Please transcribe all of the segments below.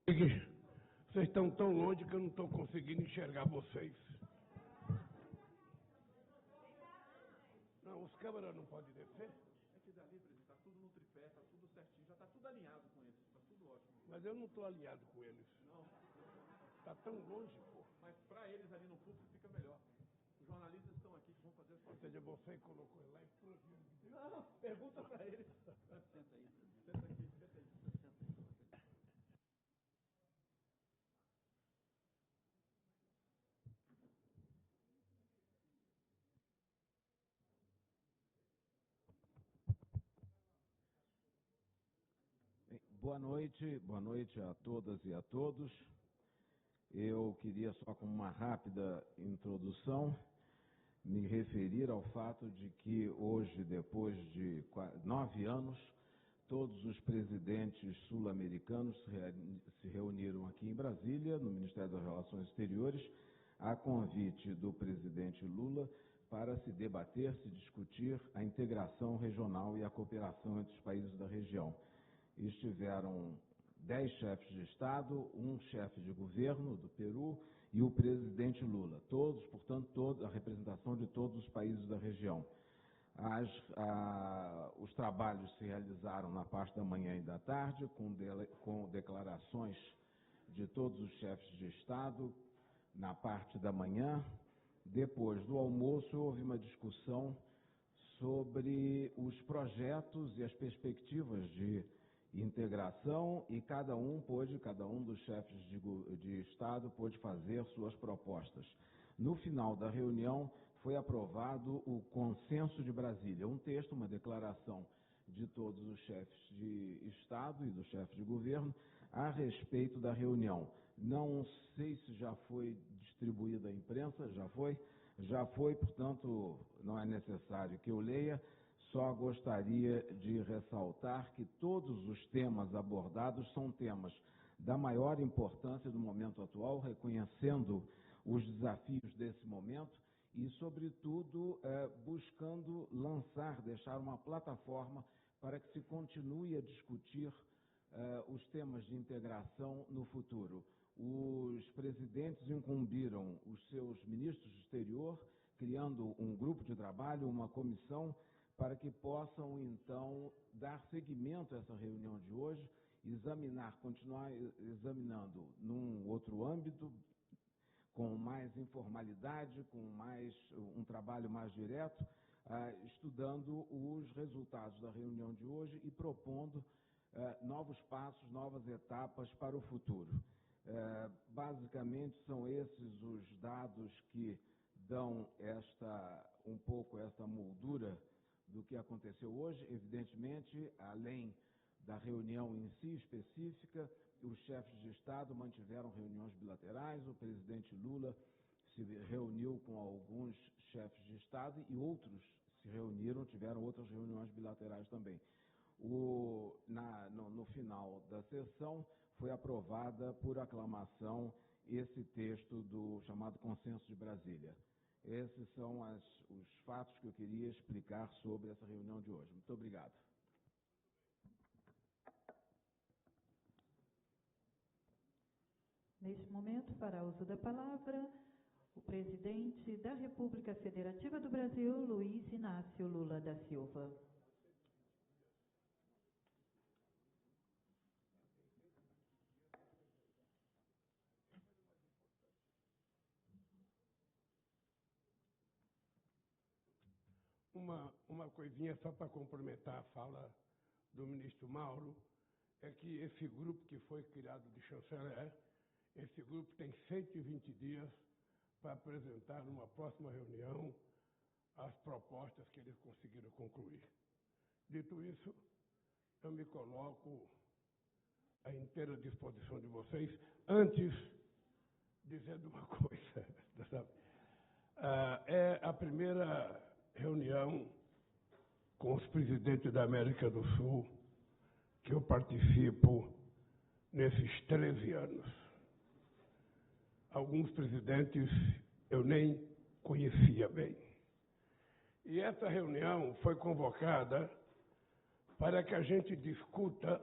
Vocês estão tão longe que eu não estou conseguindo enxergar vocês. Não, os câmeras não podem descer? É que dali, presidente, está tudo no tripé, está tudo certinho, já está tudo alinhado com eles, está tudo ótimo. Mas eu não estou alinhado com eles. Não. Está tão longe, pô. Mas para eles ali no público fica melhor. Os jornalistas estão aqui que vão fazer as Ou seja, você colocou ele lá e pôs ele aqui dentro. Não, pergunta para eles. Senta aí, presidente. Senta aqui, senta aí. Senta aí. Bem, boa noite a todas e a todos. Eu queria só com uma rápida introdução me referir ao fato de que hoje, depois de 9 anos, todos os presidentes sul-americanos se reuniram aqui em Brasília, no Ministério das Relações Exteriores, a convite do presidente Lula para se debater, se discutir a integração regional e a cooperação entre os países da região. Estiveram 10 chefes de Estado, um chefe de governo do Peru e o presidente Lula. Todos, portanto, a representação de todos os países da região. Os trabalhos se realizaram na parte da manhã e da tarde, com declarações de todos os chefes de Estado na parte da manhã. Depois do almoço, houve uma discussão sobre os projetos e as perspectivas de integração e cada um dos chefes de Estado pôde fazer suas propostas. No final da reunião, foi aprovado o Consenso de Brasília, um texto, uma declaração de todos os chefes de Estado e do chefe de governo a respeito da reunião. Não sei se já foi distribuída à imprensa, já foi, portanto, não é necessário que eu leia. Só gostaria de ressaltar que todos os temas abordados são temas da maior importância do momento atual, reconhecendo os desafios desse momento e, sobretudo, buscando deixar uma plataforma para que se continue a discutir os temas de integração no futuro. Os presidentes incumbiram os seus ministros do exterior, criando um grupo de trabalho, uma comissão, para que possam, então, dar seguimento a essa reunião de hoje, continuar examinando num outro âmbito, com mais informalidade, com um trabalho mais direto, estudando os resultados da reunião de hoje e propondo novos passos, novas etapas para o futuro. Basicamente, são esses os dados que dão esta moldura do que aconteceu hoje. Evidentemente, além da reunião em si específica, os chefes de Estado mantiveram reuniões bilaterais, o presidente Lula se reuniu com alguns chefes de Estado e outros se reuniram, tiveram outras reuniões bilaterais também. No final da sessão, foi aprovada por aclamação esse texto do chamado Consenso de Brasília. Esses são os fatos que eu queria explicar sobre essa reunião de hoje. Muito obrigado. Neste momento, fará uso da palavra o presidente da República Federativa do Brasil, Luiz Inácio Lula da Silva. Uma coisinha só para complementar a fala do ministro Mauro, é que esse grupo que foi criado de chanceler, esse grupo tem 120 dias para apresentar numa próxima reunião as propostas que eles conseguiram concluir. Dito isso, eu me coloco à inteira disposição de vocês, antes dizendo uma coisa, sabe? É a primeira reunião com os presidentes da América do Sul que eu participo nesses 13 anos. Alguns presidentes eu nem conhecia bem. E essa reunião foi convocada para que a gente discuta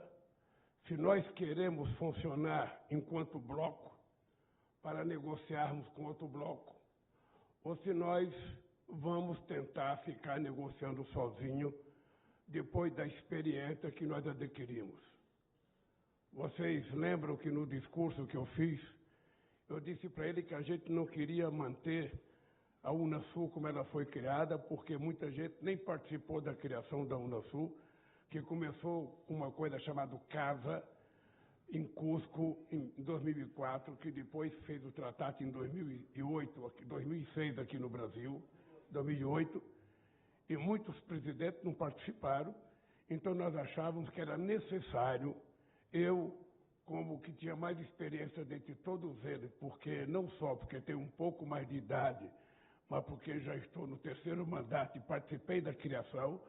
se nós queremos funcionar enquanto bloco para negociarmos com outro bloco, ou se nós vamos tentar ficar negociando sozinho depois da experiência que nós adquirimos. Vocês lembram que no discurso que eu fiz, eu disse para ele que a gente não queria manter a Unasul como ela foi criada, porque muita gente nem participou da criação da Unasul, que começou com uma coisa chamada CASA, em Cusco, em 2004, que depois fez o tratado em 2006 aqui no Brasil, 2008, e muitos presidentes não participaram, então nós achávamos que era necessário, eu, como que tinha mais experiência dentre todos eles, porque não só porque tenho um pouco mais de idade, mas porque já estou no 3º mandato e participei da criação,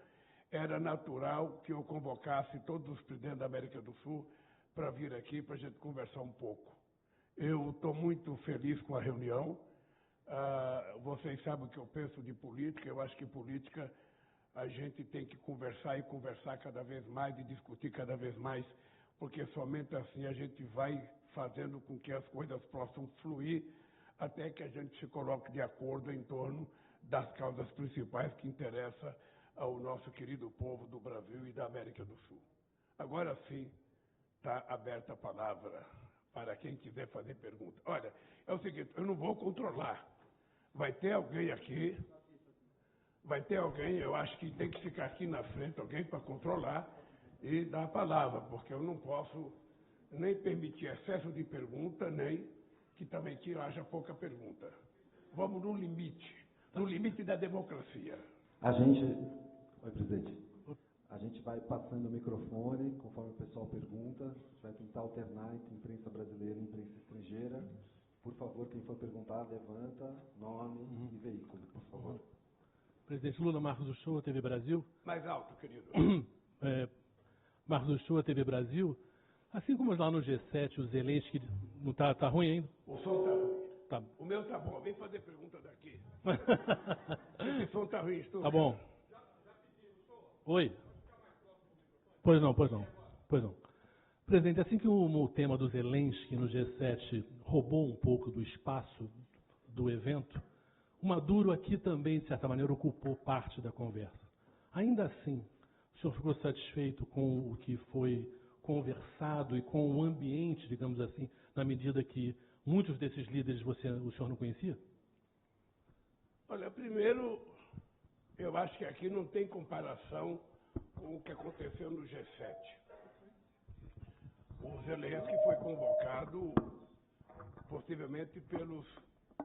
era natural que eu convocasse todos os presidentes da América do Sul para vir aqui para a gente conversar um pouco. Eu estou muito feliz com a reunião. Vocês sabem o que eu penso de política. Eu acho que política a gente tem que conversar e conversar cada vez mais e discutir cada vez mais, porque somente assim a gente vai fazendo com que as coisas possam fluir até que a gente se coloque de acordo em torno das causas principais que interessam ao nosso querido povo do Brasil e da América do Sul. Agora sim, está aberta a palavra para quem quiser fazer pergunta. Olha, é o seguinte, eu não vou controlar. Vai ter alguém aqui, eu acho que tem que ficar aqui na frente, alguém para controlar e dar a palavra, porque eu não posso nem permitir excesso de pergunta, nem que também que haja pouca pergunta. Vamos no limite da democracia. Oi, presidente. A gente vai passando o microfone, conforme o pessoal pergunta, a gente vai tentar alternar entre imprensa brasileira e imprensa estrangeira. Por favor, quem for perguntar, levanta nome e veículo, por favor. Presidente Lula, Marcos Uchoa, TV Brasil. Mais alto, querido. Marcos Uchoa, TV Brasil. Assim como lá no G7, o Zelensky, não tá ruim ainda? O som tá ruim. Tá. O meu tá bom, vem fazer pergunta daqui. Esse som tá ruim, estou. Tá bom. Oi. Pois não. Presidente, assim que o tema do Zelensky no G7 roubou um pouco do espaço do evento, o Maduro aqui também, de certa maneira, ocupou parte da conversa. Ainda assim, o senhor ficou satisfeito com o que foi conversado e com o ambiente, digamos assim, na medida que muitos desses líderes o senhor não conhecia? Olha, primeiro, eu acho que aqui não tem comparação com o que aconteceu no G7. O Zelensky foi convocado possivelmente pelos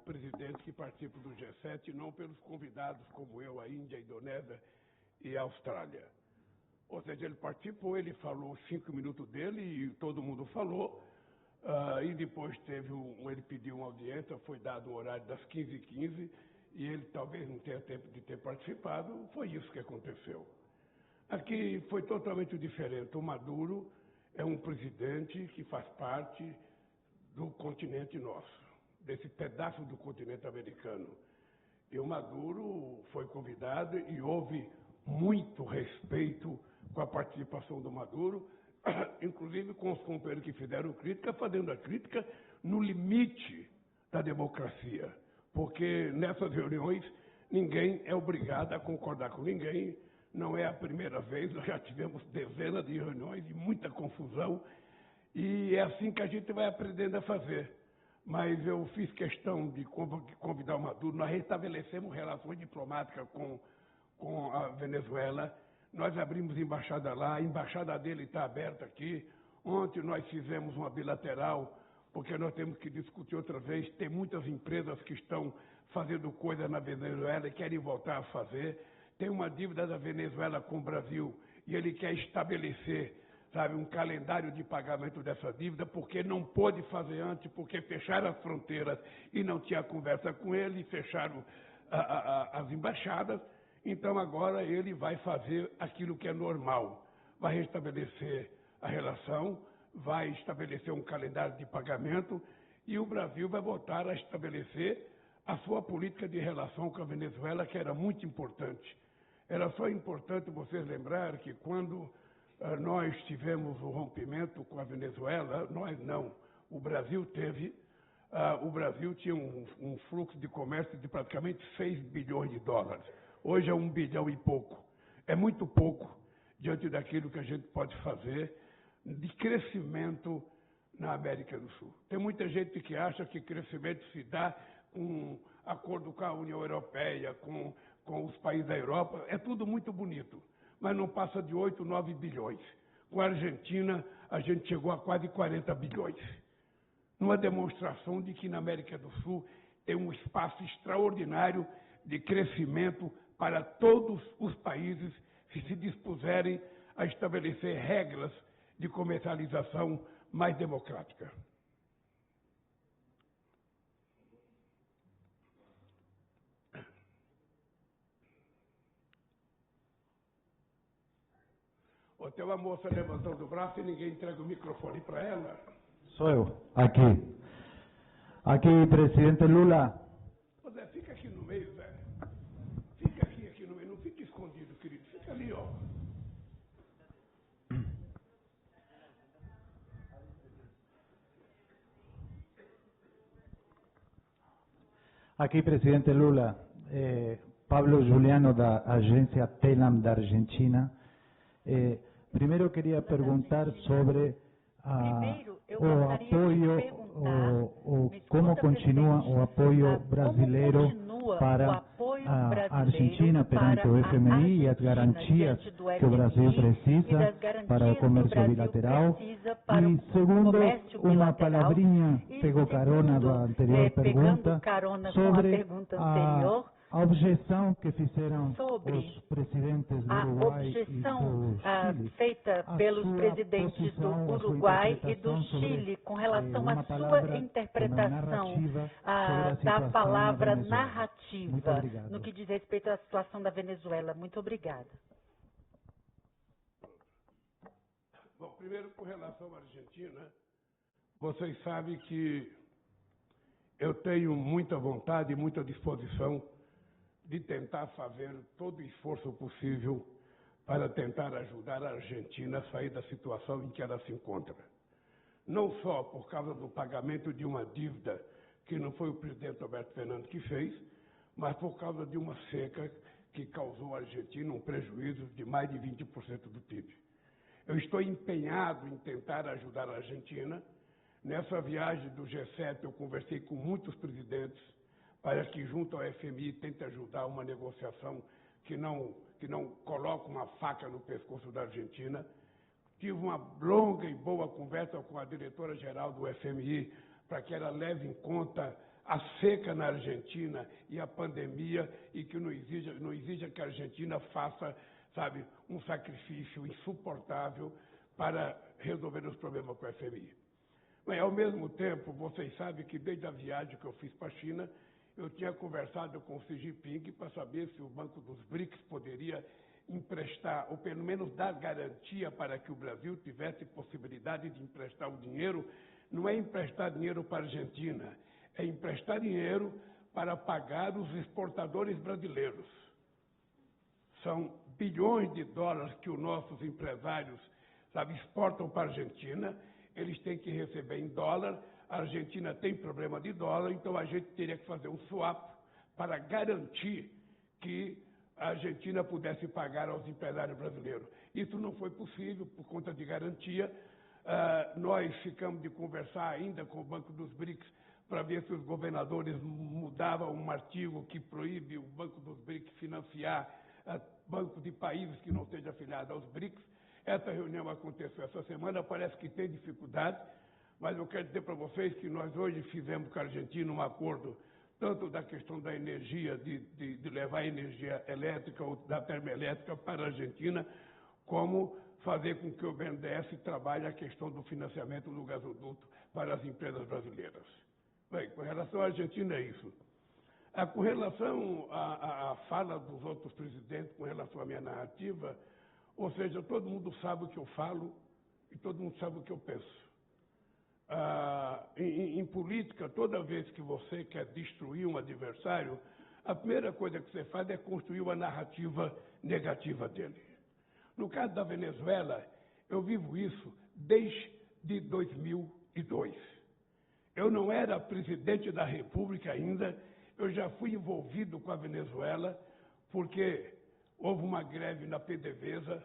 presidentes que participam do G7 e não pelos convidados como eu, a Índia, a Indonésia e a Austrália. Ou seja, ele participou, ele falou 5 minutos dele e todo mundo falou, e depois ele pediu uma audiência, foi dado um horário das 15h15 e ele talvez não tenha tempo de ter participado, foi isso que aconteceu. Aqui foi totalmente diferente. O Maduro é um presidente que faz parte do continente nosso, desse pedaço do continente americano. E o Maduro foi convidado e houve muito respeito com a participação do Maduro, inclusive com os companheiros que fizeram crítica, fazendo a crítica no limite da democracia. Porque nessas reuniões ninguém é obrigado a concordar com ninguém. Não é a primeira vez, nós já tivemos dezenas de reuniões e muita confusão, e é assim que a gente vai aprendendo a fazer. Mas eu fiz questão de convidar o Maduro, nós restabelecemos relações diplomáticas com a Venezuela, nós abrimos embaixada lá, a embaixada dele está aberta aqui. Ontem nós fizemos uma bilateral, porque nós temos que discutir outra vez, tem muitas empresas que estão fazendo coisa na Venezuela e querem voltar a fazer. Tem uma dívida da Venezuela com o Brasil e ele quer estabelecer, sabe, um calendário de pagamento dessa dívida, porque não pôde fazer antes, porque fecharam as fronteiras e não tinha conversa com ele, e fecharam as embaixadas. Então agora ele vai fazer aquilo que é normal, vai restabelecer a relação, vai estabelecer um calendário de pagamento e o Brasil vai voltar a estabelecer a sua política de relação com a Venezuela, que era muito importante. Era só importante vocês lembrar que quando nós tivemos o rompimento com a Venezuela, nós não, o Brasil teve, o Brasil tinha um fluxo de comércio de praticamente 6 bilhões de dólares. Hoje é 1 bilhão e pouco. É muito pouco diante daquilo que a gente pode fazer de crescimento na América do Sul. Tem muita gente que acha que crescimento se dá com acordo com a União Europeia, com os países da Europa. É tudo muito bonito, mas não passa de 8, 9 bilhões. Com a Argentina, a gente chegou a quase 40 bilhões. Numa demonstração de que na América do Sul tem um espaço extraordinário de crescimento para todos os países que se dispuserem a estabelecer regras de comercialização mais democrática. Ou tem uma moça levantando o braço e ninguém entrega o microfone para ela? Sou eu, aqui. Aqui, presidente Lula. Ô Zé, fica aqui no meio, Zé. Fica aqui no meio, não fica escondido, querido. Fica ali, ó. Aqui, presidente Lula. Pablo Juliano, da agência TELAM da Argentina. Primeiro eu queria perguntar sobre o apoio, como continua o apoio brasileiro para a Argentina perante o FMI e as garantias que o Brasil precisa para o comércio bilateral. E segundo, uma palavrinha, pegou carona da anterior pergunta, sobre a objeção que fizeram os presidentes do Uruguai e do Chile, feita pelos presidentes do Uruguai e do Chile com relação à sua interpretação da palavra narrativa no que diz respeito à situação da Venezuela. Muito obrigada. Bom, primeiro, com relação à Argentina, vocês sabem que eu tenho muita vontade e muita disposição de tentar fazer todo o esforço possível para tentar ajudar a Argentina a sair da situação em que ela se encontra. Não só por causa do pagamento de uma dívida que não foi o presidente Alberto Fernandes que fez, mas por causa de uma seca que causou à Argentina um prejuízo de mais de 20% do PIB. Eu estou empenhado em tentar ajudar a Argentina. Nessa viagem do G7 eu conversei com muitos presidentes para que, junto ao FMI, tente ajudar uma negociação que não coloque uma faca no pescoço da Argentina. Tive uma longa e boa conversa com a diretora-geral do FMI para que ela leve em conta a seca na Argentina e a pandemia e que não exija que a Argentina faça, sabe, um sacrifício insuportável para resolver os problemas com o FMI. Mas, ao mesmo tempo, vocês sabem que desde a viagem que eu fiz para a China, eu tinha conversado com o Xi Jinping para saber se o Banco dos BRICS poderia emprestar, ou pelo menos dar garantia para que o Brasil tivesse possibilidade de emprestar o dinheiro. Não é emprestar dinheiro para a Argentina, é emprestar dinheiro para pagar os exportadores brasileiros. São bilhões de dólares que os nossos empresários, sabe, exportam para a Argentina, eles têm que receber em dólar. A Argentina tem problema de dólar, então a gente teria que fazer um swap para garantir que a Argentina pudesse pagar aos empresários brasileiros. Isso não foi possível por conta de garantia. Nós ficamos de conversar ainda com o Banco dos BRICS para ver se os governadores mudavam um artigo que proíbe o Banco dos BRICS financiar bancos de países que não sejam afiliados aos BRICS. Essa reunião aconteceu essa semana, parece que tem dificuldade, mas eu quero dizer para vocês que nós hoje fizemos com a Argentina um acordo, tanto da questão da energia, de levar energia elétrica ou da termoelétrica para a Argentina, como fazer com que o BNDES trabalhe a questão do financiamento do gasoduto para as empresas brasileiras. Bem, com relação à Argentina é isso. Com relação à fala dos outros presidentes, com relação à minha narrativa, ou seja, todo mundo sabe o que eu falo e todo mundo sabe o que eu penso. Em política, toda vez que você quer destruir um adversário, a primeira coisa que você faz é construir uma narrativa negativa dele. No caso da Venezuela, Eu vivo isso desde 2002. Eu não era presidente da República ainda, eu já fui envolvido com a Venezuela, porque houve uma greve na PDVSA,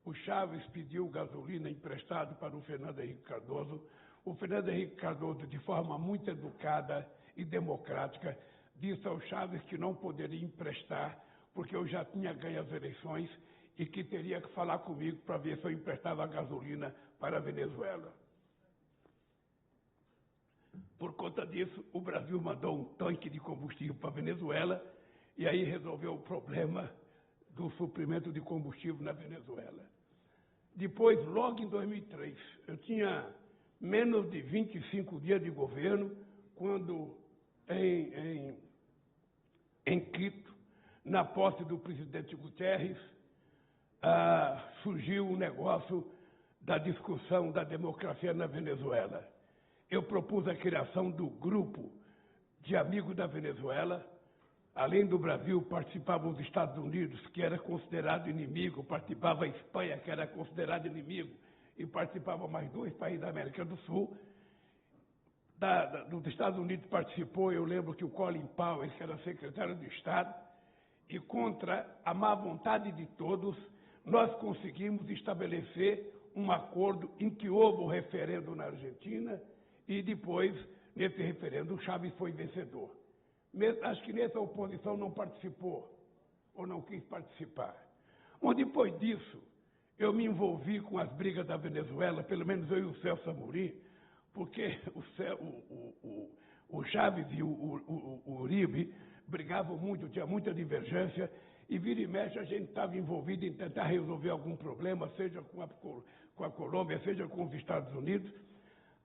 o Chaves pediu gasolina emprestado para o Fernando Henrique Cardoso. O Fernando Henrique Cardoso, de forma muito educada e democrática, disse ao Chaves que não poderia emprestar, porque eu já tinha ganho as eleições e que teria que falar comigo para ver se eu emprestava gasolina para a Venezuela. Por conta disso, o Brasil mandou um tanque de combustível para a Venezuela e aí resolveu o problema do suprimento de combustível na Venezuela. Depois, logo em 2003, eu tinha menos de 25 dias de governo, quando em Quito, na posse do presidente Guterres, surgiu o negócio da discussão da democracia na Venezuela. Eu propus a criação do grupo de amigos da Venezuela. Além do Brasil, participavam os Estados Unidos, que era considerado inimigo, participava a Espanha, que era considerado inimigo, e participavam mais 2 países da América do Sul. Dos Estados Unidos participou, eu lembro que o Colin Powell, que era secretário de Estado, e contra a má vontade de todos, nós conseguimos estabelecer um acordo em que houve o referendo na Argentina, e depois, nesse referendo, o Chávez foi vencedor. Acho que nessa oposição não participou, ou não quis participar. Mas depois disso, eu me envolvi com as brigas da Venezuela, pelo menos eu e o Celso Amorim, porque o Chávez e o Uribe brigavam muito, tinha muita divergência, e vira e mexe a gente estava envolvido em tentar resolver algum problema, seja com a Colômbia, seja com os Estados Unidos.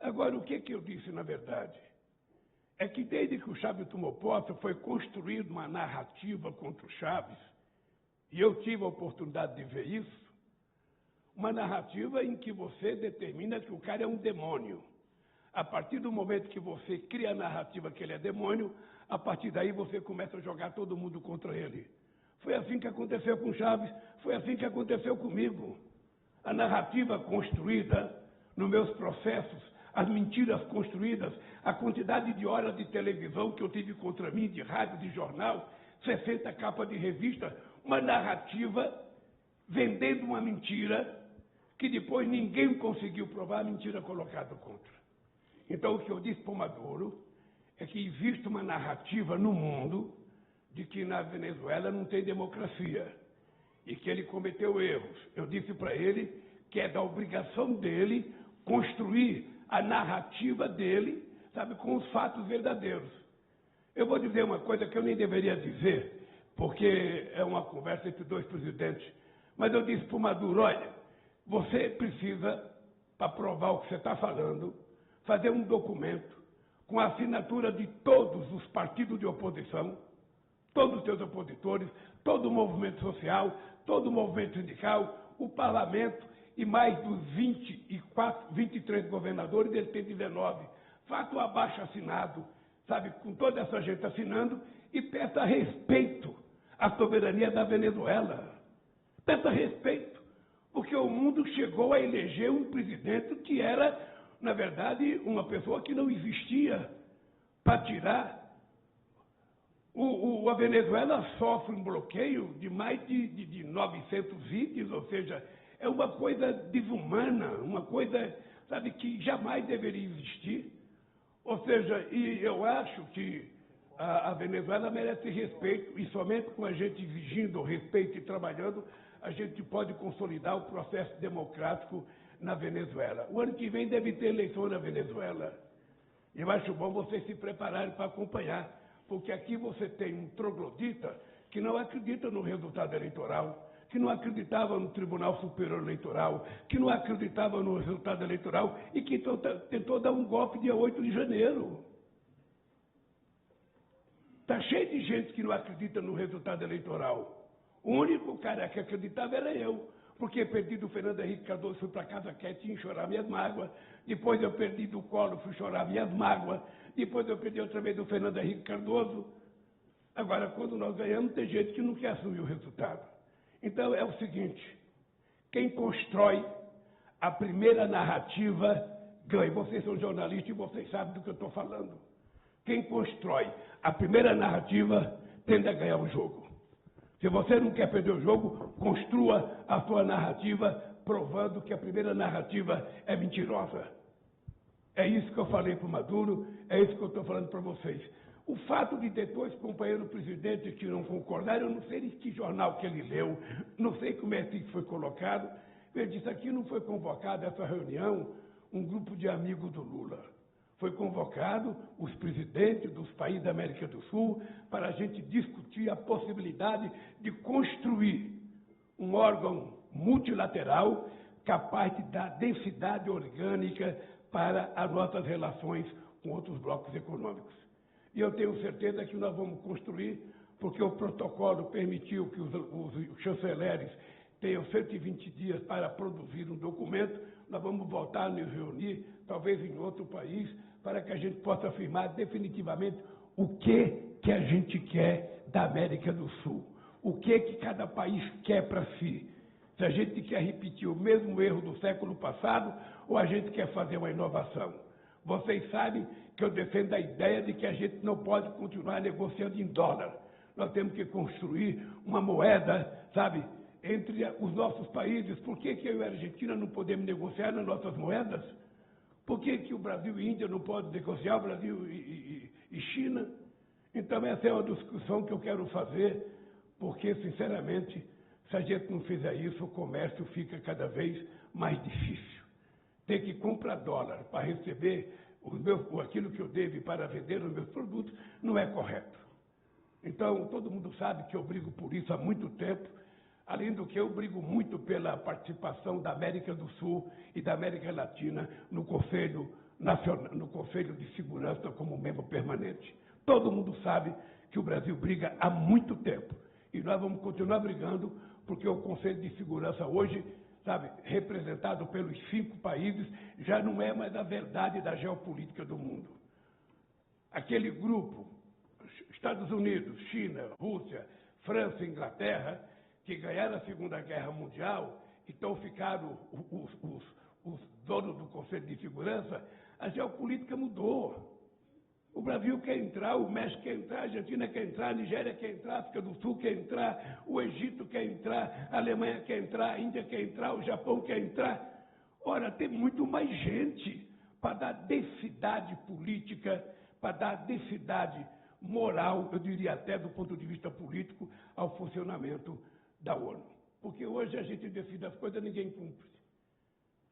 Agora, o que eu disse, na verdade? É que desde que o Chávez tomou posse, foi construída uma narrativa contra o Chávez, e eu tive a oportunidade de ver isso, uma narrativa em que você determina que o cara é um demônio. A partir do momento que você cria a narrativa que ele é demônio, a partir daí você começa a jogar todo mundo contra ele. Foi assim que aconteceu com o Chávez, foi assim que aconteceu comigo. A narrativa construída nos meus processos, as mentiras construídas, a quantidade de horas de televisão que eu tive contra mim, de rádio, de jornal, 60 capas de revista, uma narrativa vendendo uma mentira que depois ninguém conseguiu provar a mentira colocada contra. Então, o que eu disse para o Maduro é que existe uma narrativa no mundo de que na Venezuela não tem democracia e que ele cometeu erros. Eu disse para ele que é da obrigação dele construir a narrativa dele, sabe, com os fatos verdadeiros. Eu vou dizer uma coisa que eu nem deveria dizer, porque é uma conversa entre 2 presidentes, mas eu disse para o Maduro, olha, você precisa, para provar o que você está falando, fazer um documento com a assinatura de todos os partidos de oposição, todos os seus opositores, todo o movimento social, todo o movimento sindical, o parlamento e mais dos 23 governadores, ele tem 19. Faça um abaixo assinado, sabe, com toda essa gente assinando, e peça respeito à soberania da Venezuela. Peça respeito, porque o mundo chegou a eleger um presidente que era, na verdade, uma pessoa que não existia para tirar. A Venezuela sofre um bloqueio de mais de 900 itens, ou seja, é uma coisa desumana, uma coisa, sabe, que jamais deveria existir. Ou seja, e eu acho que a Venezuela merece respeito, e somente com a gente exigindo respeito e trabalhando, a gente pode consolidar o processo democrático na Venezuela. O ano que vem deve ter eleição na Venezuela. Eu acho bom vocês se prepararem para acompanhar, porque aqui você tem um troglodita que não acredita no resultado eleitoral, que não acreditava no Tribunal Superior Eleitoral, que não acreditava no resultado eleitoral e que tentou dar um golpe dia 8 de janeiro. Está cheio de gente que não acredita no resultado eleitoral. O único cara que acreditava era eu, porque perdi do Fernando Henrique Cardoso, fui para casa quietinho chorar minhas mágoas, depois eu perdi do Collor, fui chorar minhas mágoas, depois eu perdi outra vez do Fernando Henrique Cardoso. Agora, quando nós ganhamos, tem gente que não quer assumir o resultado. Então, é o seguinte, quem constrói a primeira narrativa ganha. Vocês são jornalistas e vocês sabem do que eu estou falando. Quem constrói a primeira narrativa tende a ganhar o jogo. Se você não quer perder o jogo, construa a sua narrativa provando que a primeira narrativa é mentirosa. É isso que eu falei para o Maduro, é isso que eu estou falando para vocês. O fato de ter dois companheiros presidentes que não concordaram, eu não sei em que jornal que ele leu, não sei como é que foi colocado. Ele disse, aqui não foi convocado essa reunião um grupo de amigos do Lula. Foi convocado os presidentes dos países da América do Sul para a gente discutir a possibilidade de construir um órgão multilateral capaz de dar densidade orgânica para as nossas relações com outros blocos econômicos. E eu tenho certeza que nós vamos construir, porque o protocolo permitiu que os chanceleres tenham 120 dias para produzir um documento. Nós vamos voltar a nos reunir, talvez em outro país, para que a gente possa afirmar definitivamente o que a gente quer da América do Sul, o que cada país quer para si. Se a gente quer repetir o mesmo erro do século passado ou a gente quer fazer uma inovação. Vocês sabem que eu defendo a ideia de que a gente não pode continuar negociando em dólar. Nós temos que construir uma moeda, sabe, entre os nossos países. Por que eu e a Argentina não podemos negociar nas nossas moedas? Por que o Brasil e a Índia não podem negociar, o Brasil e China? Então, essa é uma discussão que eu quero fazer, porque, sinceramente, se a gente não fizer isso, o comércio fica cada vez mais difícil. Ter que comprar dólar para receber aquilo que eu devo para vender os meus produtos não é correto. Então, todo mundo sabe que eu brigo por isso há muito tempo. Além do que, eu brigo muito pela participação da América do Sul e da América Latina no Conselho Nacional, no Conselho de Segurança como membro permanente. Todo mundo sabe que o Brasil briga há muito tempo. E nós vamos continuar brigando, porque o Conselho de Segurança hoje, sabe, representado pelos 5 países, já não é mais a verdade da geopolítica do mundo. Aquele grupo, Estados Unidos, China, Rússia, França e Inglaterra, que ganharam a Segunda Guerra Mundial, então ficaram os donos do Conselho de Segurança, a geopolítica mudou. O Brasil quer entrar, o México quer entrar, a Argentina quer entrar, a Nigéria quer entrar, a África do Sul quer entrar, o Egito quer entrar, a Alemanha quer entrar, a Índia quer entrar, o Japão quer entrar. Ora, tem muito mais gente para dar densidade política, para dar densidade moral, eu diria até do ponto de vista político, ao funcionamento da ONU. Porque hoje a gente decide as coisas e ninguém cumpre.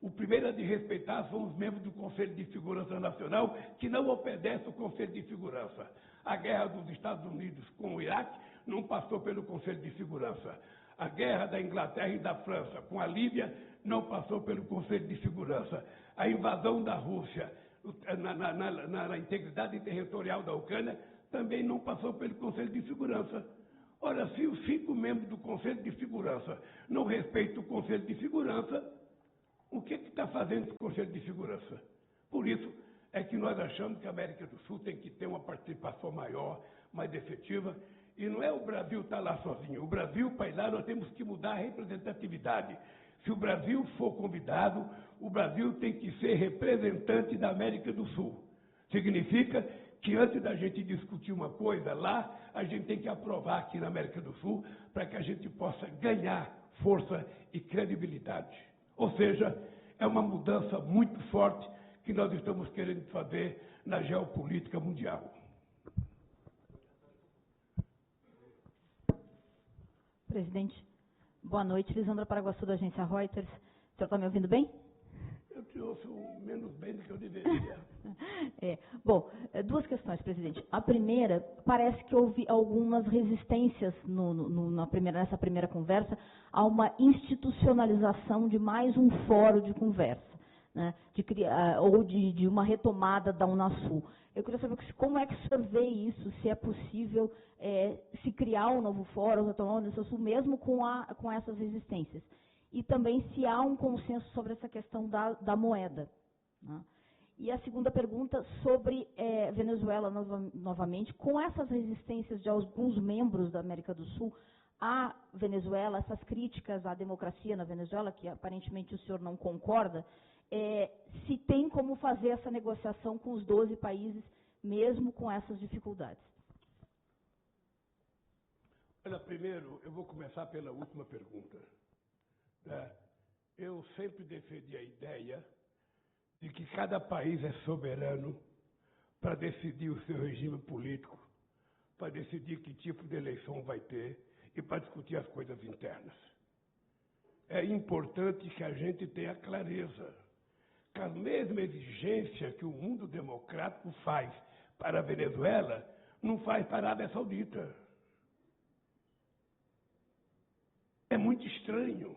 O primeiro a desrespeitar são os membros do Conselho de Segurança Nacional, que não obedecem ao Conselho de Segurança. A guerra dos Estados Unidos com o Iraque não passou pelo Conselho de Segurança. A guerra da Inglaterra e da França com a Líbia não passou pelo Conselho de Segurança. A invasão da Rússia na integridade territorial da Ucrânia também não passou pelo Conselho de Segurança. Ora, se os 5 membros do Conselho de Segurança não respeitam o Conselho de Segurança, o que está fazendo o Conselho de Segurança? Por isso é que nós achamos que a América do Sul tem que ter uma participação maior, mais efetiva, e não é o Brasil estar lá sozinho. O Brasil, para ir lá, nós temos que mudar a representatividade. Se o Brasil for convidado, o Brasil tem que ser representante da América do Sul. Significa que antes da gente discutir uma coisa lá, a gente tem que aprovar aqui na América do Sul para que a gente possa ganhar força e credibilidade. Ou seja, é uma mudança muito forte que nós estamos querendo fazer na geopolítica mundial. Presidente, boa noite. Lisandra Paraguaçu, da agência Reuters. O senhor está me ouvindo bem? Eu te ouço menos bem do que eu deveria. Bom, 2 questões, presidente. A primeira, parece que houve algumas resistências nessa primeira conversa a uma institucionalização de mais um fórum de conversa, né, de uma retomada da Unasul. Eu queria saber como é que o senhor vê isso, se é possível se criar um novo fórum, retomar a Unasul, mesmo com essas resistências. E também se há um consenso sobre essa questão da moeda, né? E a segunda pergunta sobre Venezuela, novamente, com essas resistências de alguns membros da América do Sul à Venezuela, essas críticas à democracia na Venezuela, que aparentemente o senhor não concorda, se tem como fazer essa negociação com os 12 países, mesmo com essas dificuldades. Olha, primeiro, eu vou começar pela última pergunta. Eu sempre defendi a ideia de que cada país é soberano para decidir o seu regime político, para decidir que tipo de eleição vai ter e para discutir as coisas internas. É importante que a gente tenha clareza que a mesma exigência que o mundo democrático faz para a Venezuela, não faz para a Arábia Saudita. É muito estranho.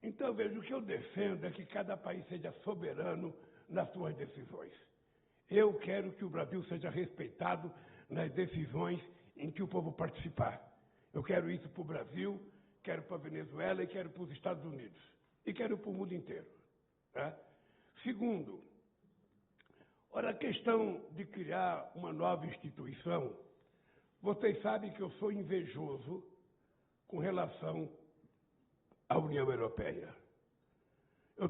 Então, veja, o que eu defendo é que cada país seja soberano nas suas decisões. Eu quero que o Brasil seja respeitado nas decisões em que o povo participar. Eu quero isso para o Brasil, quero para a Venezuela e quero para os Estados Unidos. E quero para o mundo inteiro. Tá? Segundo, ora, a questão de criar uma nova instituição, vocês sabem que eu sou invejoso com relação à União Europeia.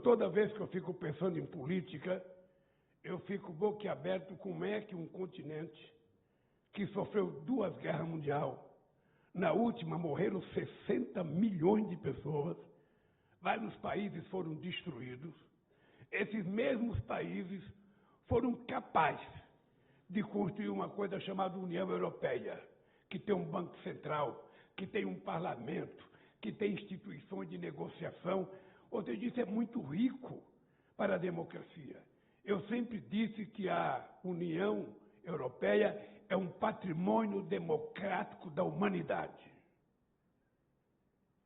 Toda vez que eu fico pensando em política, eu fico boquiaberto como é que um continente que sofreu 2 guerras mundiais, na última morreram 60 milhões de pessoas, vários países foram destruídos, esses mesmos países foram capazes de construir uma coisa chamada União Europeia, que tem um Banco Central, que tem um parlamento, que tem instituições de negociação. Ou seja, isso é muito rico para a democracia. Eu sempre disse que a União Europeia é um patrimônio democrático da humanidade.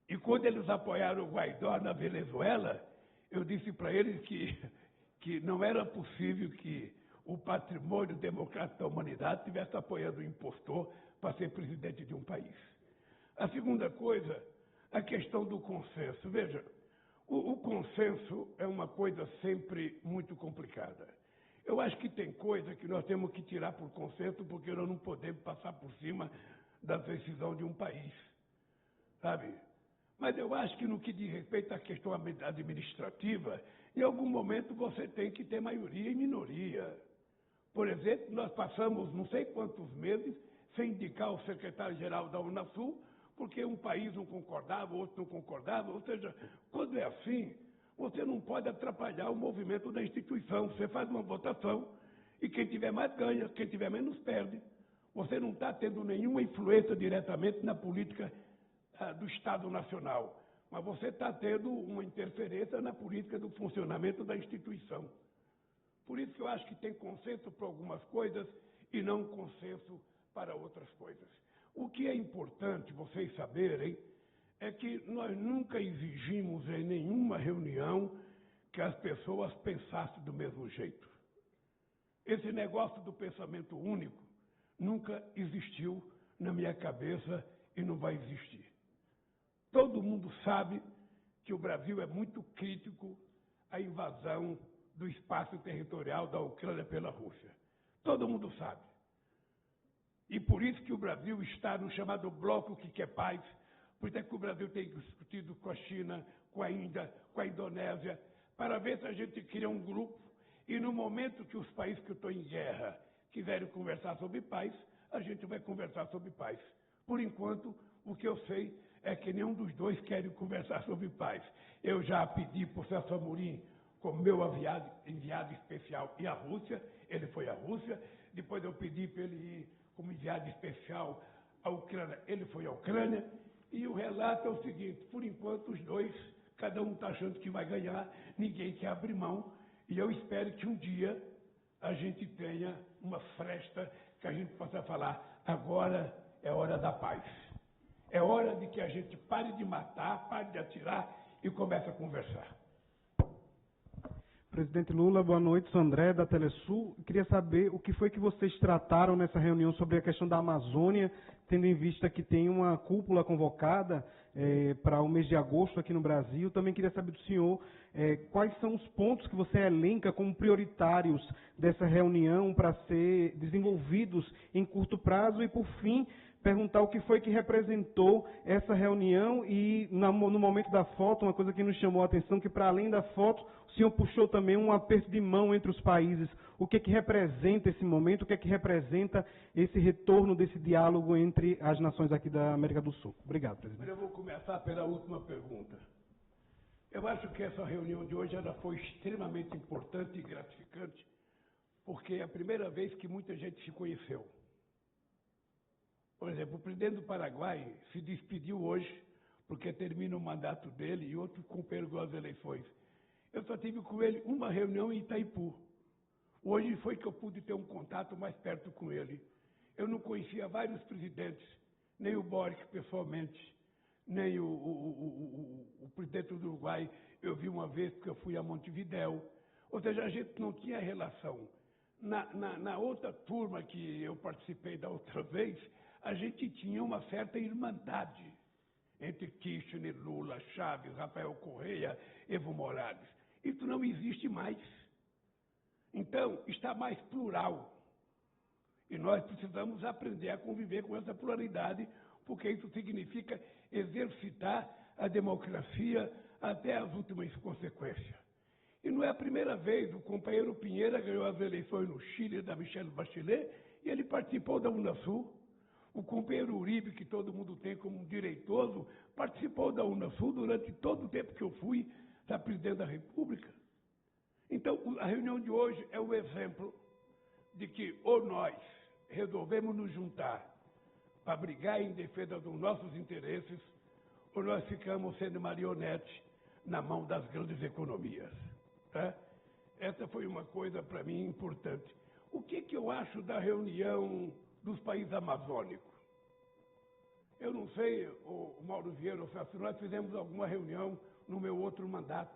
E quando eles apoiaram o Guaidó na Venezuela, eu disse para eles que não era possível que o patrimônio democrático da humanidade estivesse apoiando o impostor para ser presidente de um país. A segunda coisa, a questão do consenso. Veja, o consenso é uma coisa sempre muito complicada. Eu acho que tem coisa que nós temos que tirar por consenso, porque nós não podemos passar por cima da decisão de um país, sabe? Mas eu acho que no que diz respeito à questão administrativa, em algum momento você tem que ter maioria e minoria. Por exemplo, nós passamos não sei quantos meses sem indicar o secretário-geral da Unasul, porque um país não concordava, outro não concordava. Ou seja, quando é assim, você não pode atrapalhar o movimento da instituição. Você faz uma votação e quem tiver mais ganha, quem tiver menos perde. Você não está tendo nenhuma influência diretamente na política do Estado Nacional, mas você está tendo uma interferência na política do funcionamento da instituição. Por isso que eu acho que tem consenso para algumas coisas e não consenso para outras coisas. O que é importante vocês saberem é que nós nunca exigimos em nenhuma reunião que as pessoas pensassem do mesmo jeito. Esse negócio do pensamento único nunca existiu na minha cabeça e não vai existir. Todo mundo sabe que o Brasil é muito crítico à invasão do espaço territorial da Ucrânia pela Rússia. Todo mundo sabe. E por isso que o Brasil está no chamado bloco que quer paz. Por isso é que o Brasil tem discutido com a China, com a Índia, com a Indonésia, para ver se a gente cria um grupo e no momento que os países que estão em guerra quiserem conversar sobre paz, a gente vai conversar sobre paz. Por enquanto, o que eu sei é que nenhum dos dois querem conversar sobre paz. Eu já pedi para o Celso Amorim, como meu enviado especial, ir à Rússia, ele foi à Rússia. Depois eu pedi para ele ir como enviado especial à Ucrânia, ele foi à Ucrânia. E o relato é o seguinte: por enquanto os dois, cada um está achando que vai ganhar, ninguém quer abrir mão. E eu espero que um dia a gente tenha uma fresta que a gente possa falar: agora é hora da paz. É hora de que a gente pare de matar, pare de atirar e comece a conversar. Presidente Lula, boa noite. Sou André, da Telesul. Queria saber o que foi que vocês trataram nessa reunião sobre a questão da Amazônia, tendo em vista que tem uma cúpula convocada para o mês de agosto aqui no Brasil. Também queria saber do senhor quais são os pontos que você elenca como prioritários dessa reunião para ser desenvolvidos em curto prazo e, por fim, perguntar o que foi que representou essa reunião e no momento da foto, uma coisa que nos chamou a atenção, que para além da foto, o senhor puxou também um aperto de mão entre os países. O que é que representa esse momento, o que é que representa esse retorno desse diálogo entre as nações aqui da América do Sul? Obrigado, presidente. Eu vou começar pela última pergunta. Eu acho que essa reunião de hoje ela foi extremamente importante e gratificante, porque é a primeira vez que muita gente se conheceu. Por exemplo, o presidente do Paraguai se despediu hoje, porque termina o mandato dele e outro companheiro às eleições. Eu só tive com ele uma reunião em Itaipu. Hoje foi que eu pude ter um contato mais perto com ele. Eu não conhecia vários presidentes, nem o Boric pessoalmente, nem o presidente do Uruguai. Eu vi uma vez porque eu fui a Montevidéu. Ou seja, a gente não tinha relação. Na outra turma que eu participei da outra vez, a gente tinha uma certa irmandade entre Kirchner, Lula, Chaves, Rafael Correa, Evo Morales. Isso não existe mais. Então, está mais plural. E nós precisamos aprender a conviver com essa pluralidade, porque isso significa exercitar a democracia até as últimas consequências. E não é a primeira vez, o companheiro Pinheira ganhou as eleições no Chile da Michelle Bachelet e ele participou da Unasul. O companheiro Uribe, que todo mundo tem como um direitoso, participou da Unasul durante todo o tempo que eu fui da presidente da República. Então, a reunião de hoje é um exemplo de que ou nós resolvemos nos juntar para brigar em defesa dos nossos interesses, ou nós ficamos sendo marionete na mão das grandes economias. Tá? Essa foi uma coisa para mim importante. O que eu acho da reunião dos países amazônicos? Eu não sei, o Mauro Vieira, se nós fizemos alguma reunião no meu outro mandato.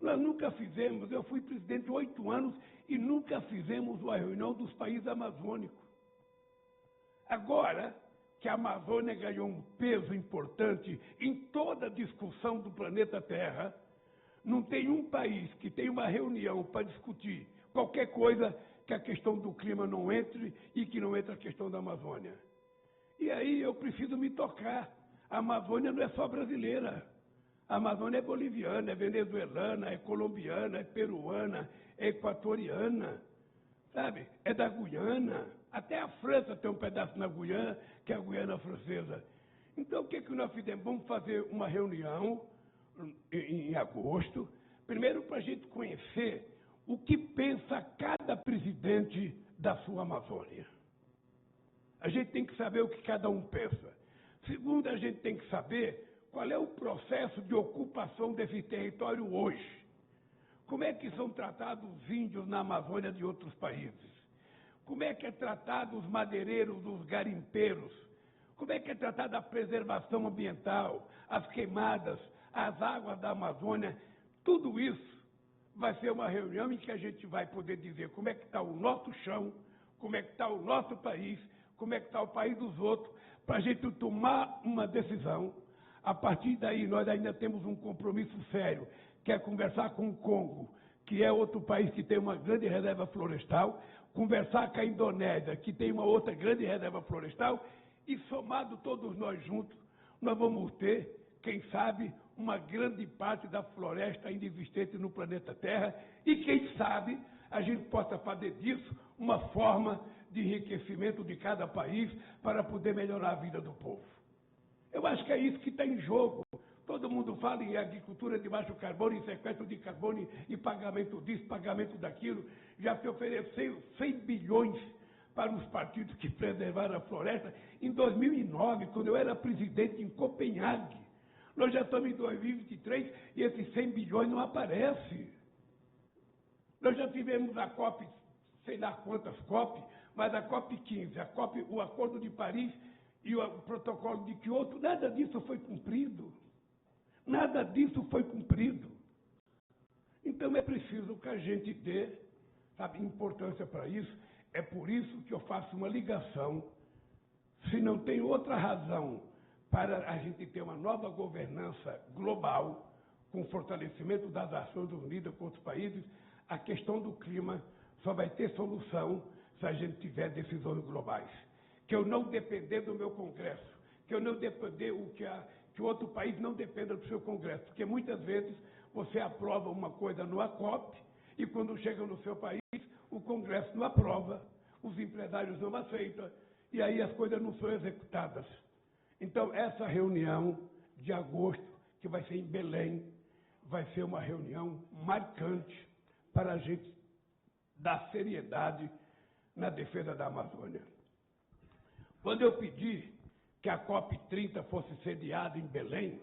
Nós nunca fizemos, eu fui presidente 8 anos e nunca fizemos uma reunião dos países amazônicos. Agora que a Amazônia ganhou um peso importante em toda a discussão do planeta Terra, não tem um país que tenha uma reunião para discutir qualquer coisa que a questão do clima não entre e que não entre a questão da Amazônia. E aí eu preciso me tocar. A Amazônia não é só brasileira. A Amazônia é boliviana, é venezuelana, é colombiana, é peruana, é equatoriana, sabe? É da Guiana. Até a França tem um pedaço na Guiana, que é a Guiana francesa. Então, o que nós fizemos? Vamos fazer uma reunião em agosto, primeiro para a gente conhecer o que pensa cada presidente da sua Amazônia. A gente tem que saber o que cada um pensa. Segundo, a gente tem que saber qual é o processo de ocupação desse território hoje. Como é que são tratados os índios na Amazônia de outros países? Como é que é tratado os madeireiros, os garimpeiros? Como é que é tratada a preservação ambiental, as queimadas, as águas da Amazônia? Tudo isso vai ser uma reunião em que a gente vai poder dizer como é que está o nosso chão, como é que está o nosso país, como é que está o país dos outros, para a gente tomar uma decisão. A partir daí, nós ainda temos um compromisso sério, que é conversar com o Congo, que é outro país que tem uma grande reserva florestal, conversar com a Indonésia, que tem uma outra grande reserva florestal, e somado todos nós juntos, nós vamos ter, quem sabe, uma grande parte da floresta ainda existente no planeta Terra, e quem sabe a gente possa fazer disso uma forma de enriquecimento de cada país para poder melhorar a vida do povo. Eu acho que é isso que está em jogo. Todo mundo fala em agricultura de baixo carbono, em sequestro de carbono, e pagamento disso, pagamento daquilo. Já se ofereceu 100 bilhões para os partidos que preservaram a floresta em 2009, quando eu era presidente em Copenhague. Nós já estamos em 2023 e esses 100 bilhões não aparecem. Nós já tivemos a COP, sei lá quantas COP, mas a COP 15, o Acordo de Paris e o Protocolo de Kyoto, nada disso foi cumprido. Nada disso foi cumprido. Então é preciso que a gente dê, sabe, importância para isso. É por isso que eu faço uma ligação, se não tem outra razão, para a gente ter uma nova governança global, com fortalecimento das Nações Unidas com outros países. A questão do clima só vai ter solução se a gente tiver decisões globais. que eu não depender do meu Congresso, que eu não depender que o outro país não dependa do seu Congresso, porque muitas vezes você aprova uma coisa no ACOP e quando chega no seu país, o Congresso não aprova, os empresários não aceitam e aí as coisas não são executadas. Então, essa reunião de agosto, que vai ser em Belém, vai ser uma reunião marcante para a gente dar seriedade na defesa da Amazônia. Quando eu pedi que a COP30 fosse sediada em Belém,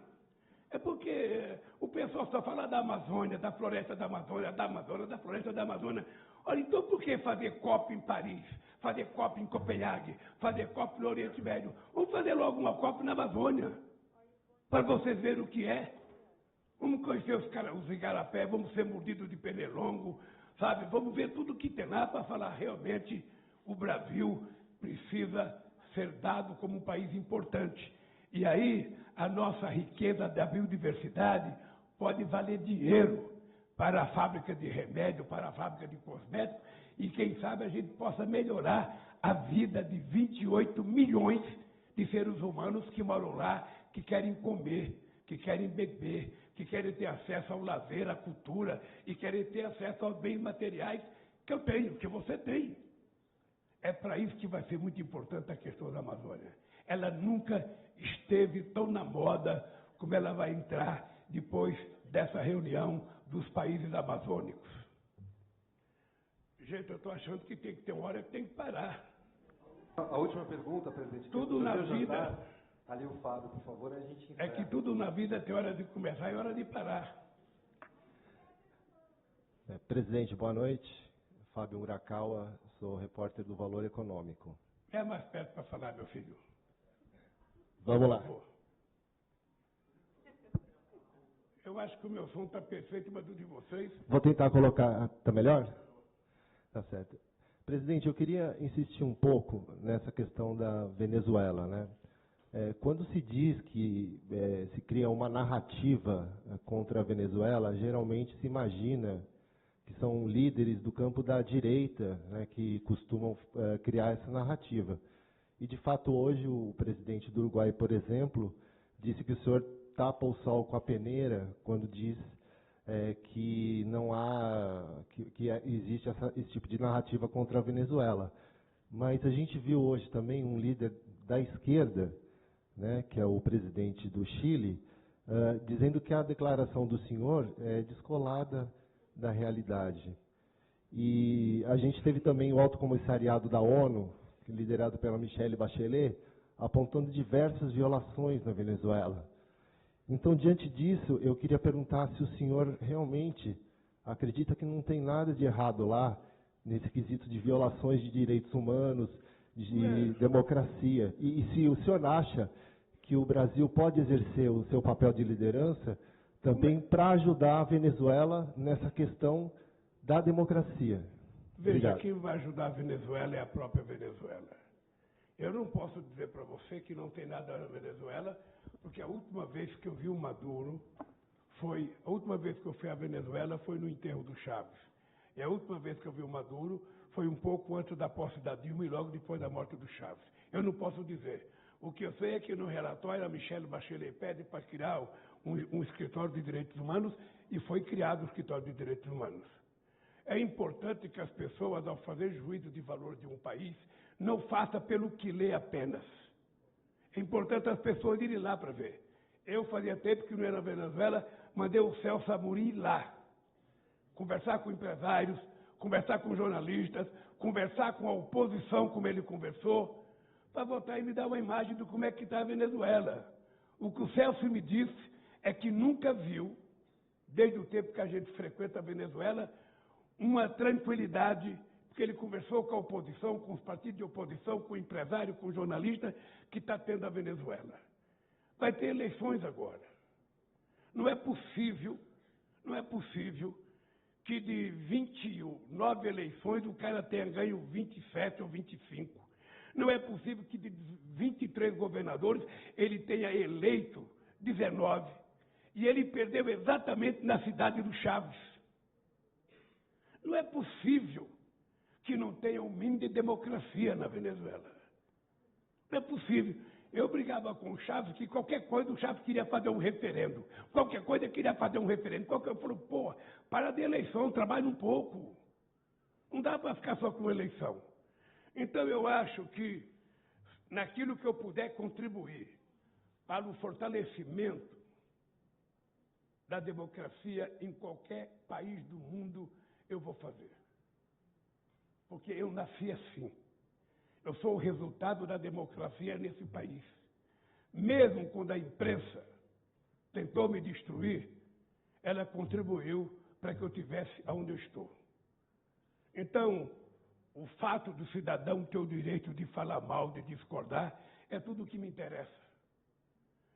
é porque o pessoal só fala da Amazônia, da floresta da Amazônia, da floresta da Amazônia. Olha, então por que fazer COP em Paris, fazer COP em Copenhague, fazer COP no Oriente Médio? Vamos fazer logo uma COP na Amazônia, para vocês verem o que é. Vamos conhecer os igarapé, vamos ser mordidos de pernilongo, sabe? Vamos ver tudo o que tem lá para falar realmente o Brasil precisa ser dado como um país importante. E aí, a nossa riqueza da biodiversidade pode valer dinheiro para a fábrica de remédio, para a fábrica de cosméticos, e quem sabe a gente possa melhorar a vida de 28 milhões de seres humanos que moram lá, que querem comer, que querem beber, que querem ter acesso ao lazer, à cultura, e querem ter acesso aos bens materiais que eu tenho, que você tem. É para isso que vai ser muito importante a questão da Amazônia. Ela nunca esteve tão na moda como ela vai entrar depois dessa reunião dos países amazônicos. Gente, eu estou achando que tem que ter uma hora que tem que parar. A última pergunta, presidente. Tudo na vida... Ali o Fábio, por favor, a gente encerra. É que tudo na vida tem hora de começar e hora de parar. Presidente, boa noite. Fábio Murakawa, sou repórter do Valor Econômico. É mais perto para falar, meu filho. Vamos lá. Eu acho que o meu som está perfeito, mas o de vocês... Vou tentar colocar... Está melhor? Tá certo. Presidente, eu queria insistir um pouco nessa questão da Venezuela, né? Quando se diz que se cria uma narrativa contra a Venezuela, geralmente se imagina que são líderes do campo da direita, né, que costumam criar essa narrativa. E, de fato, hoje o presidente do Uruguai, por exemplo, disse que o senhor tapa o sol com a peneira quando diz que não há, que existe esse tipo de narrativa contra a Venezuela. Mas a gente viu hoje também um líder da esquerda, né, que é o presidente do Chile, dizendo que a declaração do senhor é descolada da realidade. E a gente teve também o Alto Comissariado da ONU, liderado pela Michelle Bachelet, apontando diversas violações na Venezuela. Então, diante disso, eu queria perguntar se o senhor realmente acredita que não tem nada de errado lá, nesse quesito de violações de direitos humanos, de democracia. E se o senhor acha que o Brasil pode exercer o seu papel de liderança também para ajudar a Venezuela nessa questão da democracia. Veja, Obrigado. quem vai ajudar a Venezuela é a própria Venezuela. Eu não posso dizer para você que não tem nada na Venezuela, porque a última vez que eu vi o Maduro a última vez que eu fui à Venezuela foi no enterro do Chaves. E a última vez que eu vi o Maduro foi um pouco antes da posse da Dilma e logo depois da morte do Chaves. Eu não posso dizer. O que eu sei é que no relatório a Michelle Bachelet pede para criar um escritório de direitos humanos e foi criado o escritório de direitos humanos. É importante que as pessoas, ao fazer juízo de valor de um país, não façam pelo que lê apenas. É importante as pessoas irem lá para ver. Eu fazia tempo que não ia na Venezuela, mandei o Celso Amorim lá. Conversar com empresários, conversar com jornalistas, conversar com a oposição, como ele conversou, para voltar e me dar uma imagem de como é que está a Venezuela. O que o Celso me disse é que nunca viu, desde o tempo que a gente frequenta a Venezuela, uma tranquilidade, porque ele conversou com a oposição, com os partidos de oposição, com o empresário, com o jornalista, que está tendo a Venezuela. Vai ter eleições agora. Não é possível que de 29 eleições o cara tenha ganho 27 ou 25. Não é possível que de 23 governadores ele tenha eleito 19. E ele perdeu exatamente na cidade do Chaves. Não é possível que não tenha um mínimo de democracia na Venezuela. Não é possível. Eu brigava com o Chaves que qualquer coisa o Chaves queria fazer um referendo. Qualquer coisa queria fazer um referendo. Eu falei, pô, para de eleição, trabalha um pouco. Não dá para ficar só com eleição. Então eu acho que naquilo que eu puder contribuir para o fortalecimento da democracia em qualquer país do mundo, eu vou fazer. Porque eu nasci assim. Eu sou o resultado da democracia nesse país. Mesmo quando a imprensa tentou me destruir, ela contribuiu para que eu estivesse onde eu estou. Então, o fato do cidadão ter o direito de falar mal, de discordar, é tudo o que me interessa.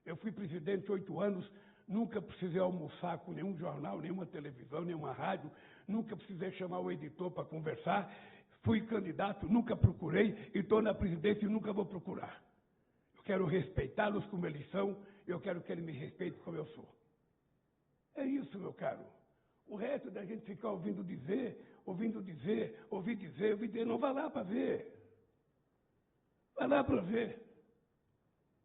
Eu fui presidente 8 anos, nunca precisei almoçar com nenhum jornal, nenhuma televisão, nenhuma rádio, nunca precisei chamar o editor para conversar. Fui candidato, nunca procurei, e estou na presidência e nunca vou procurar. Eu quero respeitá-los como eles são, eu quero que eles me respeitem como eu sou. É isso, meu caro. O resto da gente ficar ouvindo dizer, não vai lá para ver. Vai lá para ver.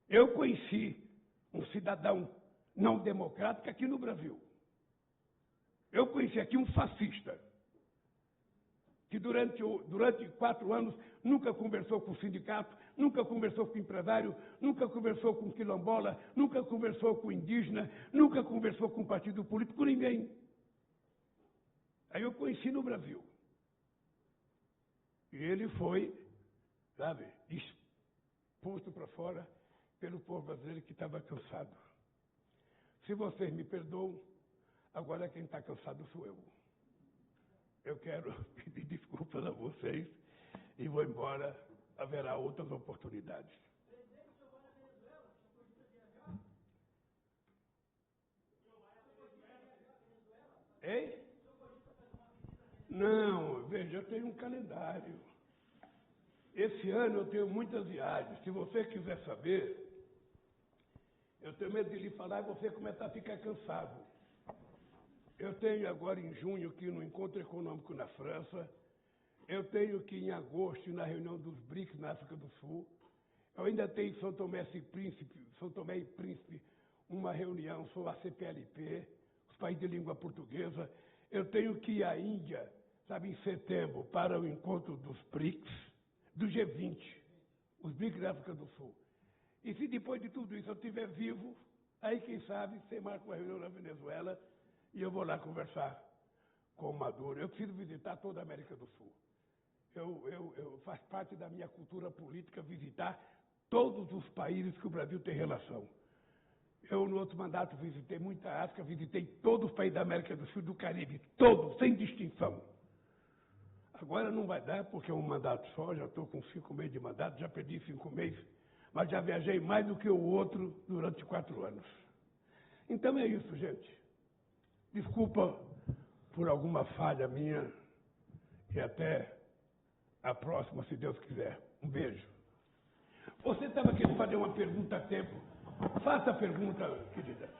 Eu conheci um cidadão não democrático aqui no Brasil. Eu conheci aqui um fascista, que durante 4 anos nunca conversou com o sindicato, nunca conversou com o empresário, nunca conversou com o quilombola, nunca conversou com o indígena, nunca conversou com o partido político, com ninguém. Aí eu conheci no Brasil. E ele foi, sabe, exposto para fora pelo povo brasileiro que estava cansado. Se vocês me perdoam, agora quem está cansado sou eu. Eu quero pedir desculpas a vocês e vou embora. Haverá outras oportunidades. Hein? Não, veja, eu tenho um calendário. Esse ano eu tenho muitas viagens. Se você quiser saber, eu tenho medo de lhe falar e você começar a ficar cansado. Eu tenho agora em junho que ir no Encontro Econômico na França. Eu tenho que ir em agosto na reunião dos BRICS na África do Sul. Eu ainda tenho em São Tomé e Príncipe uma reunião sobre a CPLP, os países de língua portuguesa. Eu tenho que ir à Índia, sabe, em setembro, para o encontro dos BRICS, do G20, os BRICS da África do Sul. E se depois de tudo isso eu estiver vivo, aí quem sabe você marca uma reunião na Venezuela e eu vou lá conversar com o Maduro. Eu preciso visitar toda a América do Sul. Faz parte da minha cultura política visitar todos os países que o Brasil tem relação. Eu, no outro mandato, visitei muita África, visitei todos os países da América do Sul e do Caribe, todos, sem distinção. Agora não vai dar, porque é um mandato só, já estou com 5 meses de mandato, já perdi 5 meses, mas já viajei mais do que o outro durante 4 anos. Então é isso, gente. Desculpa por alguma falha minha e até a próxima, se Deus quiser. Um beijo. Você estava querendo fazer uma pergunta a tempo. Faça a pergunta, querida.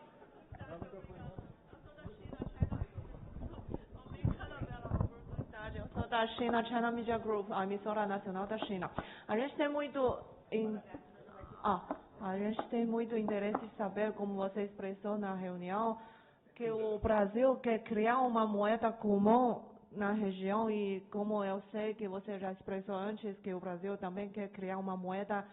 Eu sou da China, China Media Group, a emissora nacional da China. A gente tem muito interesse em saber, como você expressou na reunião, que o Brasil quer criar uma moeda comum na região e como eu sei que você já expressou antes que o Brasil também quer criar uma moeda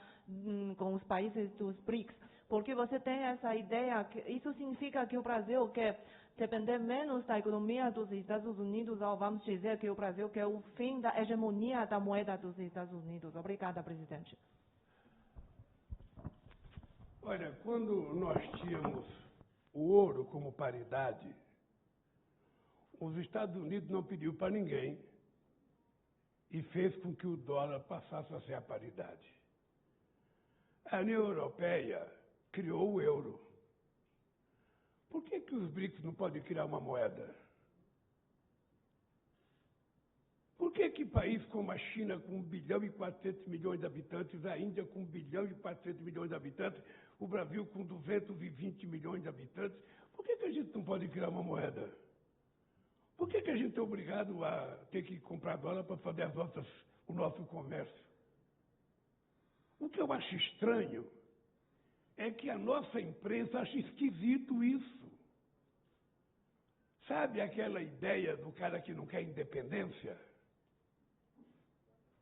com os países dos BRICS. Porque você tem essa ideia, que isso significa que o Brasil quer depender menos da economia dos Estados Unidos, ou vamos dizer que o Brasil quer o fim da hegemonia da moeda dos Estados Unidos. Obrigada, presidente. Olha, quando nós tínhamos o ouro como paridade, os Estados Unidos não pediu para ninguém e fez com que o dólar passasse a ser a paridade. A União Europeia criou o euro. Por que os BRICS não podem criar uma moeda? Por que país como a China, com 1 bilhão e 400 milhões de habitantes, a Índia com 1 bilhão e 400 milhões de habitantes, o Brasil com 220 milhões de habitantes, por que a gente não pode criar uma moeda? Por que a gente é obrigado a ter que comprar dólar para fazer o nosso comércio? O que eu acho estranho é que a nossa imprensa acha esquisito isso. Sabe aquela ideia do cara que não quer independência?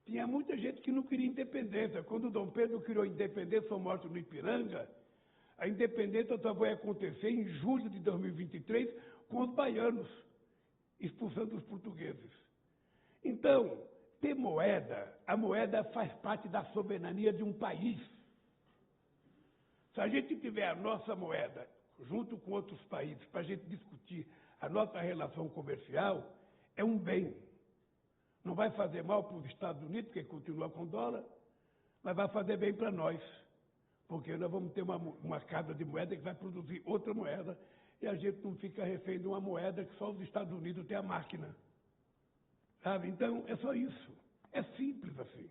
Tinha muita gente que não queria independência. Quando o Dom Pedro criou a independência, ou morto no Ipiranga, a independência só vai acontecer em julho de 2023 com os baianos, expulsando os portugueses. Então, ter moeda, a moeda faz parte da soberania de um país. Se a gente tiver a nossa moeda, junto com outros países, para a gente discutir a nossa relação comercial, é um bem. Não vai fazer mal para os Estados Unidos, porque continua com dólar, mas vai fazer bem para nós. Porque nós vamos ter uma casa de moeda que vai produzir outra moeda, e a gente não fica refém de uma moeda que só os Estados Unidos têm a máquina. Sabe? Então, é só isso. É simples assim.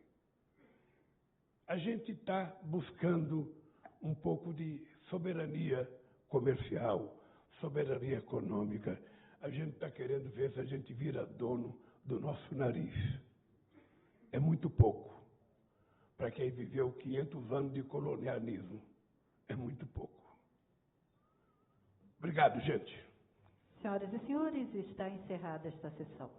A gente está buscando um pouco de soberania comercial, soberania econômica. A gente está querendo ver se a gente vira dono do nosso nariz. É muito pouco. Para quem viveu 500 anos de colonialismo, é muito pouco. Obrigado, gente. Senhoras e senhores, está encerrada esta sessão.